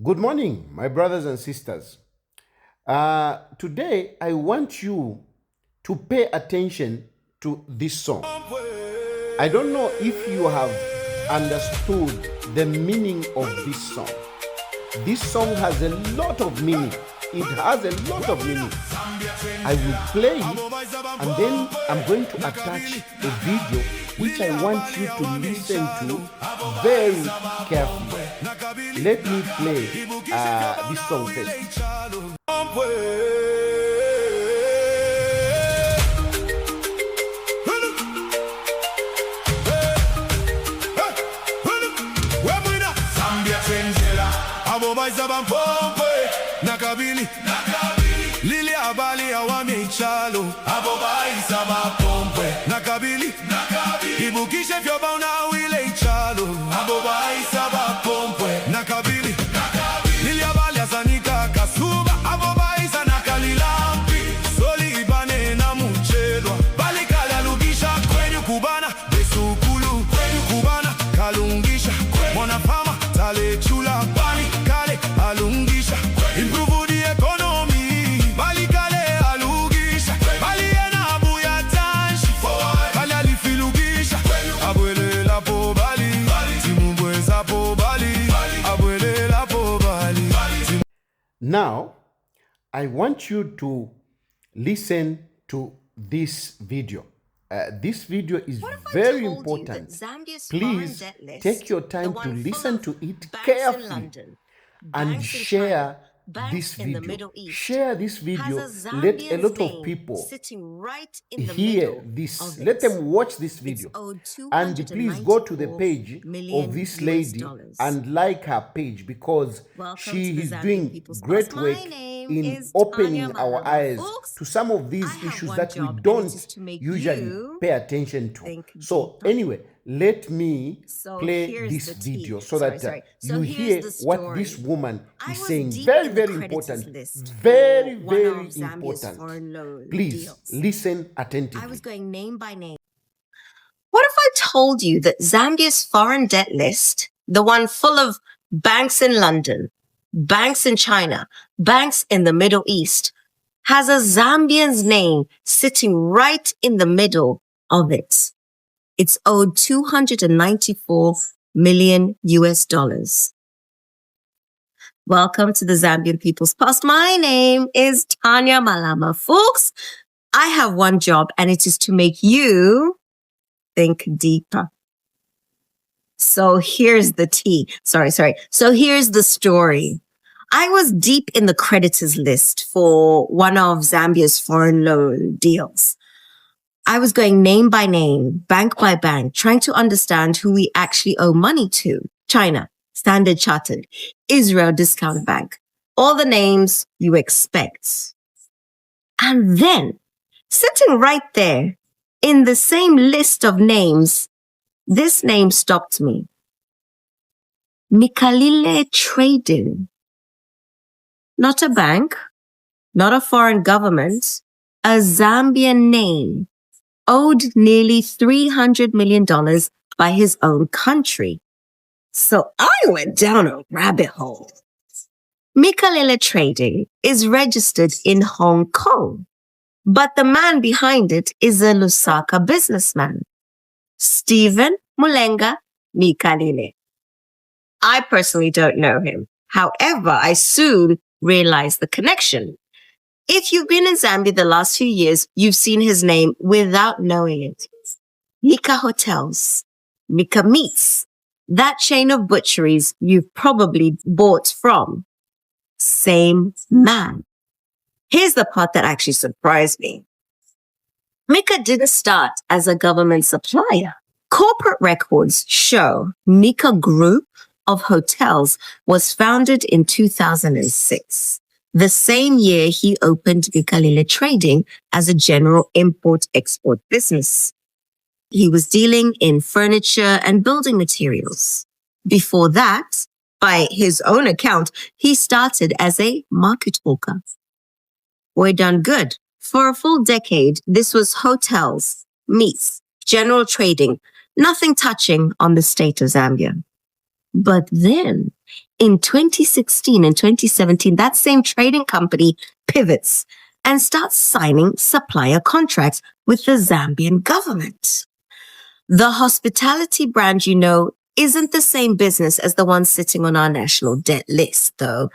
Good morning, my brothers and sisters. Today, I want you to pay attention to this song. I don't know if you have understood the meaning of this song. This song has a lot of meaning. It has a lot of meaning. I will play it and then I'm going to attach a video which I want you to listen to very carefully. Let me play this song first. Nakabili Lili abali awami ichalo Abobai sama pompe Nakabili Ibukishe fyoba una wile ichalo Abobai sama pompe Nakabili Lili abali asanika kasuba Abobai sanakalilampi Soli ibane na muchelwa Bali kala lugisha kwenye kubana Besukulu kwenye kubana Kalungisha Mona fama tale chula Bali kale alungisha Improve the economy Bali kale alugisha Bali ena abuya tanshi Bali alifilugisha Abwele la po bali Timumbweza po bali Abwele la po bali. Now, I want you to listen to this video. This video is very important. Please take your time to listen to it carefully and share this video. Share this video. Let a lot of people hear this. Let them watch this video. And please go to the page of this lady and like her page because she is doing great work in opening our eyes to some of these issues that we don't usually pay attention to. So anyway, let me play this video so that you hear what this woman is saying. Very, very important. Very, very important. Please listen attentively. I was going name by name. What if I told you that Zambia's foreign debt list, the one full of banks in London, banks in China, banks in the Middle East, has a Zambian's name sitting right in the middle of it? It's owed 294 million US dollars. Welcome to the Zambian People's Past. My name is Tanya Malama. Folks, I have one job and it is to make you think deeper. So here's the tea. Sorry. So here's the story. I was deep in the creditors list for one of Zambia's foreign loan deals. I was going name by name, bank by bank, trying to understand who we actually owe money to. China, Standard Chartered, Israel Discount Bank, all the names you expect. And then, sitting right there in the same list of names, this name stopped me. Mikalile Trading. Not a bank, not a foreign government, a Zambian name, owed nearly $300 million by his own country. So I went down a rabbit hole. Mikalile Trading is registered in Hong Kong, but the man behind it is a Lusaka businessman, Stephen Mulenga Mikalile. I personally don't know him. However, I soon realized the connection. If you've been in Zambia the last few years, you've seen his name without knowing it. Mika Hotels, Mika Meats, that chain of butcheries you've probably bought from. Same man. Here's the part that actually surprised me. Mika didn't start as a government supplier. Corporate records show Mika Group of Hotels was founded in 2006. The same year he opened Mikalile Trading as a general import-export business. He was dealing in furniture and building materials. Before that, by his own account, he started as a market hawker. Boy done good. For a full decade, this was hotels, meats, general trading, nothing touching on the state of Zambia. But then in 2016 and 2017, that same trading company pivots and starts signing supplier contracts with the Zambian government. The hospitality brand, isn't the same business as the one sitting on our national debt list, though,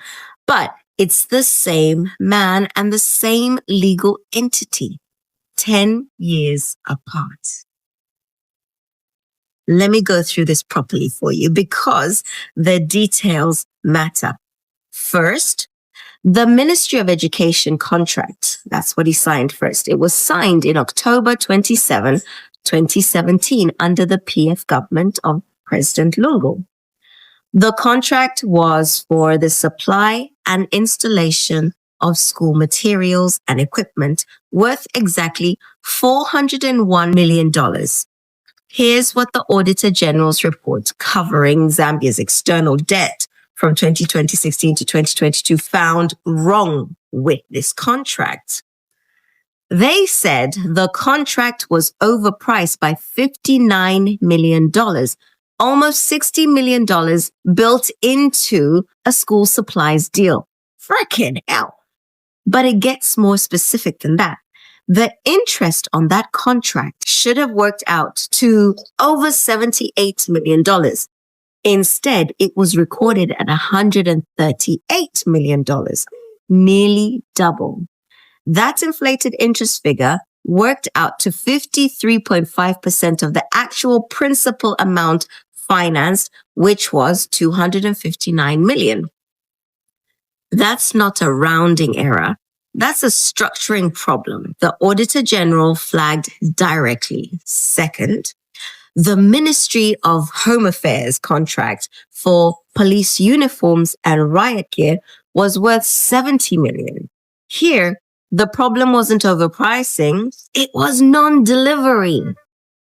but it's the same man and the same legal entity, 10 years apart. Let me go through this properly for you because the details matter. First, the Ministry of Education contract. That's what he signed first. It was signed in October 27, 2017 under the PF government of President Lungu. The contract was for the supply and installation of school materials and equipment worth exactly $401 million. Here's what the Auditor General's report covering Zambia's external debt from 2016 to 2022 found wrong with this contract. They said the contract was overpriced by $59 million, almost $60 million built into a school supplies deal. Frickin' hell. But it gets more specific than that. The interest on that contract should have worked out to over $78 million. Instead, it was recorded at $138 million, nearly double. That inflated interest figure worked out to 53.5% of the actual principal amount financed, which was $259 million. That's not a rounding error. That's a structuring problem the Auditor General flagged directly. Second, the Ministry of Home Affairs contract for police uniforms and riot gear was worth $70 million. Here, the problem wasn't overpricing, it was non-delivery.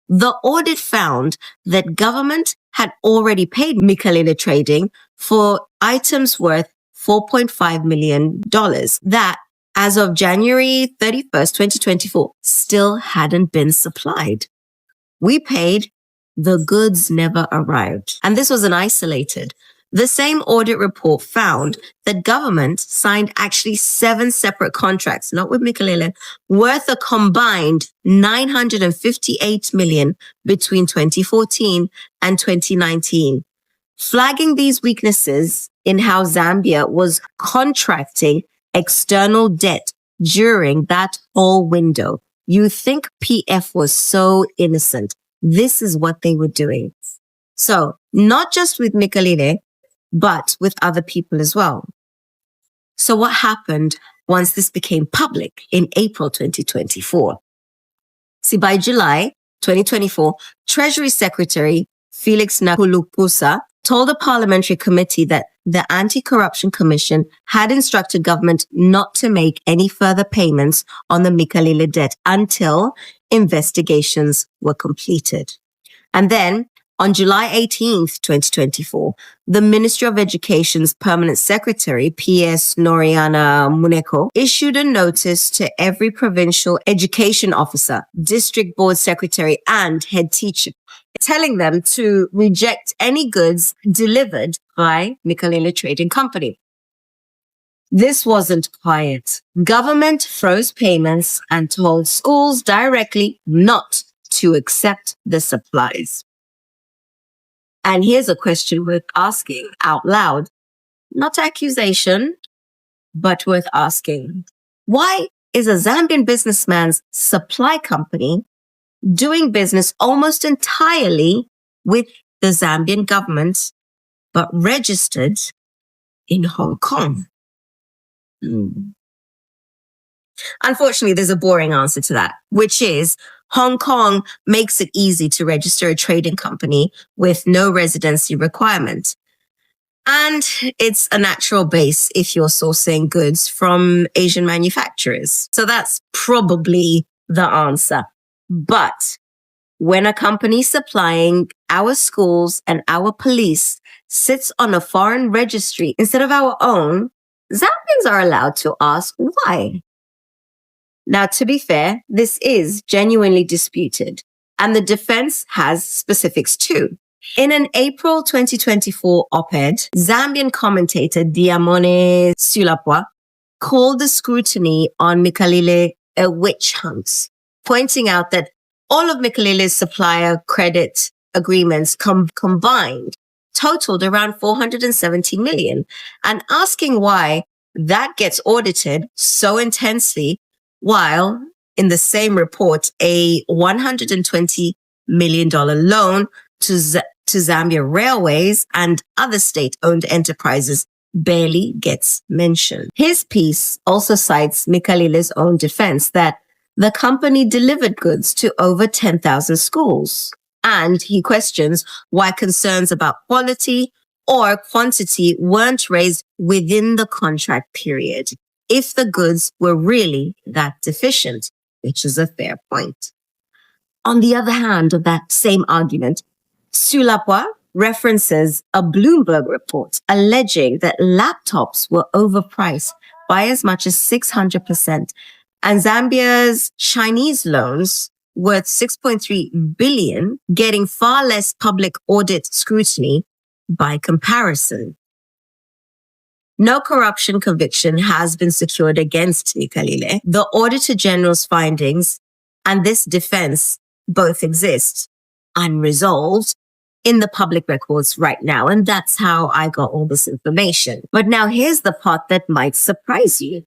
The audit found that government had already paid Mikalile Trading for items worth $4.5 million that, as of January 31st, 2024, still hadn't been supplied. We paid, the goods never arrived. And this wasn't isolated. The same audit report found that government signed actually 7 separate contracts, not with Mikalile, worth a combined $958 million between 2014 and 2019, flagging these weaknesses in how Zambia was contracting external debt during that whole window. You think PF was so innocent. This is what they were doing. So not just with Mikalile, but with other people as well. So what happened once this became public in April 2024? See, by July 2024, Treasury Secretary Felix Nakulupusa told a parliamentary committee that the Anti-Corruption Commission had instructed government not to make any further payments on the Mikalile debt until investigations were completed. And then on July 18th, 2024, the Ministry of Education's Permanent Secretary, P.S. Noriana Muneko, issued a notice to every provincial education officer, district board secretary, and head teacher, telling them to reject any goods delivered by Mikalile Trading Company. This wasn't quiet. Government froze payments and told schools directly not to accept the supplies. And here's a question worth asking out loud. Not accusation, but worth asking. Why is a Zambian businessman's supply company doing business almost entirely with the Zambian government, but registered in Hong Kong? Unfortunately, there's a boring answer to that, which is Hong Kong makes it easy to register a trading company with no residency requirement. And it's a natural base if you're sourcing goods from Asian manufacturers. So that's probably the answer. But when a company supplying our schools and our police sits on a foreign registry instead of our own, Zambians are allowed to ask why. Now, to be fair, this is genuinely disputed, and the defense has specifics too. In an April 2024 op-ed, Zambian commentator Diamone Sulapwa called the scrutiny on Mikalile a witch hunt, pointing out that all of Mikalile's supplier credit agreements combined totaled around 470 million, and asking why that gets audited so intensely while in the same report a $120 million loan to Zambia Railways and other state-owned enterprises barely gets mentioned. His piece also cites Mikalile's own defense that the company delivered goods to over 10,000 schools. And he questions why concerns about quality or quantity weren't raised within the contract period if the goods were really that deficient, which is a fair point. On the other hand of that same argument, Sulapwa references a Bloomberg report alleging that laptops were overpriced by as much as 600%, and Zambia's Chinese loans worth 6.3 billion getting far less public audit scrutiny by comparison. No corruption conviction has been secured against Mikalile. The Auditor General's findings and this defense both exist unresolved in the public records right now. And that's how I got all this information. But now here's the part that might surprise you.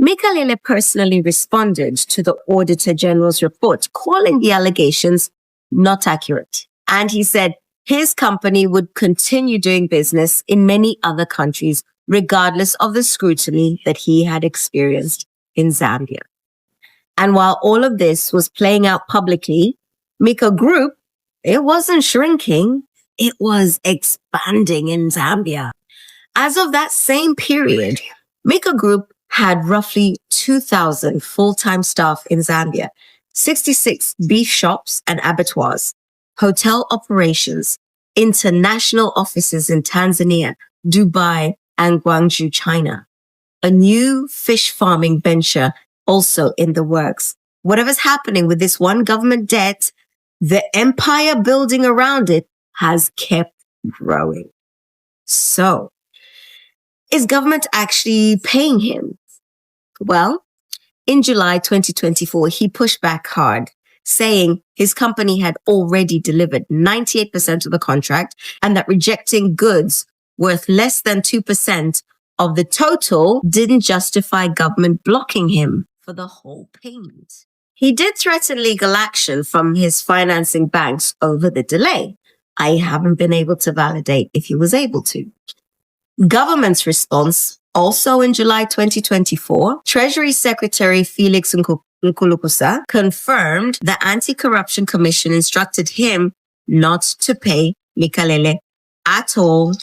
Mikalile personally responded to the Auditor General's report, calling the allegations not accurate. And he said his company would continue doing business in many other countries, regardless of the scrutiny that he had experienced in Zambia. And while all of this was playing out publicly, Mika Group, it wasn't shrinking, it was expanding in Zambia. As of that same period, Mika Group had roughly 2,000 full-time staff in Zambia, 66 beef shops and abattoirs, hotel operations, international offices in Tanzania, Dubai, and Guangzhou, China. A new fish farming venture also in the works. Whatever's happening with this one government debt, the empire building around it has kept growing. So, is government actually paying him? Well, in July 2024, he pushed back hard, saying his company had already delivered 98% of the contract and that rejecting goods worth less than 2% of the total didn't justify government blocking him for the whole payment. He did threaten legal action from his financing banks over the delay. I haven't been able to validate if he was able to. Government's response, also in July 2024, Treasury Secretary Felix Nkulukusa confirmed the Anti-Corruption Commission instructed him not to pay Mikalile at all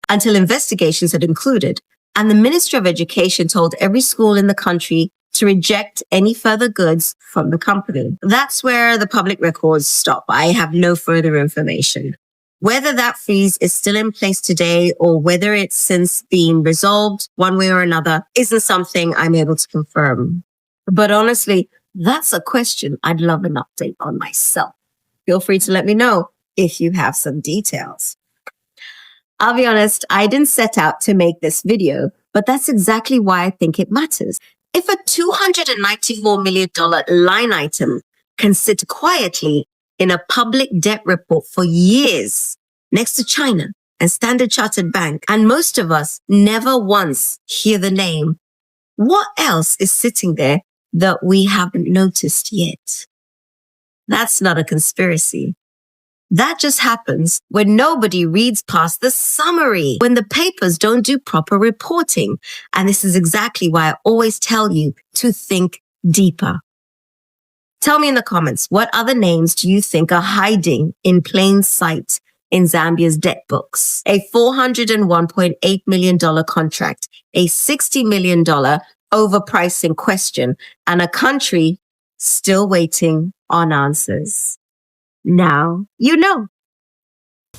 until investigations had concluded. And the Ministry of Education told every school in the country to reject any further goods from the company. That's where the public records stop. I have no further information. Whether that freeze is still in place today or whether it's since been resolved one way or another isn't something I'm able to confirm. But honestly, that's a question I'd love an update on myself. Feel free to let me know if you have some details. I'll be honest, I didn't set out to make this video, but that's exactly why I think it matters. If a $294 million line item can sit quietly in a public debt report for years next to China and Standard Chartered Bank, and most of us never once hear the name, what else is sitting there that we haven't noticed yet? That's not a conspiracy. That just happens when nobody reads past the summary, when the papers don't do proper reporting. And this is exactly why I always tell you to think deeper. Tell me in the comments, what other names do you think are hiding in plain sight in Zambia's debt books? A $401.8 million contract, a $60 million overpricing question, and a country still waiting on answers. Now you know.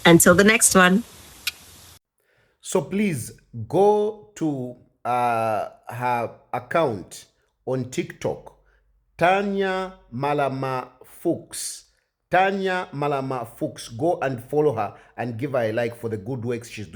Until the next one. So please go to her account on TikTok, Tanya Malama Fuchs. Tanya Malama Fuchs. Go and follow her and give her a like for the good works she's doing.